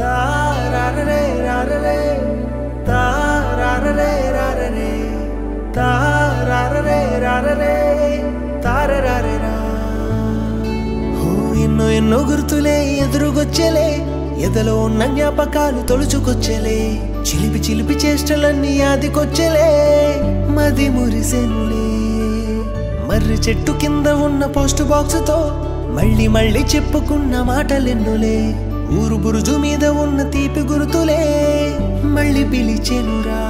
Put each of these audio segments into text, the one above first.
తారరే రారరే తారరే రారరే తారరే రారరే తారరే రా హో ఎన్నో ఎన్నో గుర్తులే ఎదురుగొచ్చేలే ఎదలో ఉన్న జ్ఞాపకాలు తొలుచుకొచ్చేలే చిలిపి చిలిపి చేష్టలన్నీ యాదికొచ్చేలే మది మురిసెనులే మర్రి చెట్టు కింద ఉన్న పోస్ట్ బాక్స్ తో మళ్ళీ మళ్ళీ చెప్పుకున్న మాటలెన్నులే ఊరు బురుజు మీద ఉన్న తీపి గుర్తులే మళ్ళీ పిలిచెనురా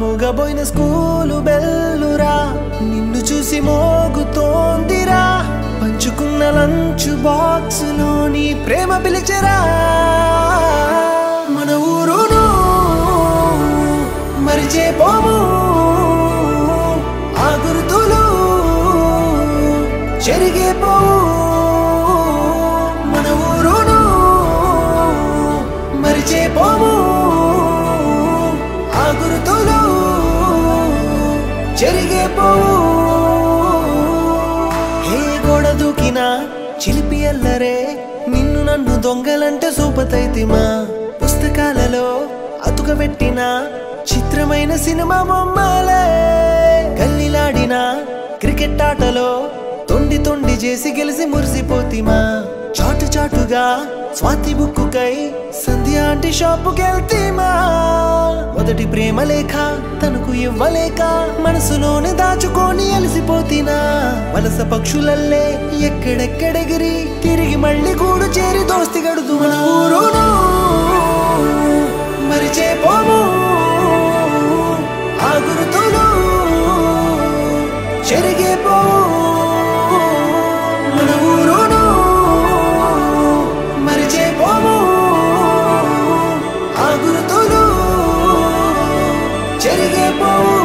మూగబోయిన స్కూలు బెల్లురా నిన్ను చూసి మోగుతోందిరా పంచుకున్న లంచ్ బాక్స్ లోని ప్రేమ పిలిచెరా మన ఊరును మరిచేపోము ఆ గుర్తులు చెరిగే పోవు మన ఊరును మరిచేపోము ఆ గుర్తులు చెరిగే పోవు హే గోడ దూకినా చిలిపి అల్లరే నిన్ను నన్ను దొంగలంటే సూపతైతిమా పుస్తకాలలో అతుకబెట్టిన చిత్రమైన సినిమా బొమ్మలే గల్లిలాడిన క్రికెట్ ఆటలో తొండి తొండి చేసి గెలిసి మురిసిపోతిమా చాటు చాటుగా స్వాతి బుక్కుకై సంధ్య ఆంటీ షాపుకెళ్తీమా మొదటి ప్రేమ లేఖ తనకు ఇవ్వలేక మనసులోనే దాచుకొని అలసిపోతినా వలస పక్షులల్లే ఎక్కడెక్కడెగిరి తిరిగి మళ్ళీ గూడు చేరి దోస్తి గడుదు మన ఊరును మరిచేపోము ఆ గుర్తులు చెరిగే పోవు మన ఊరును మరిచేపోము ఆ గుర్తులు చెరిగే పోవు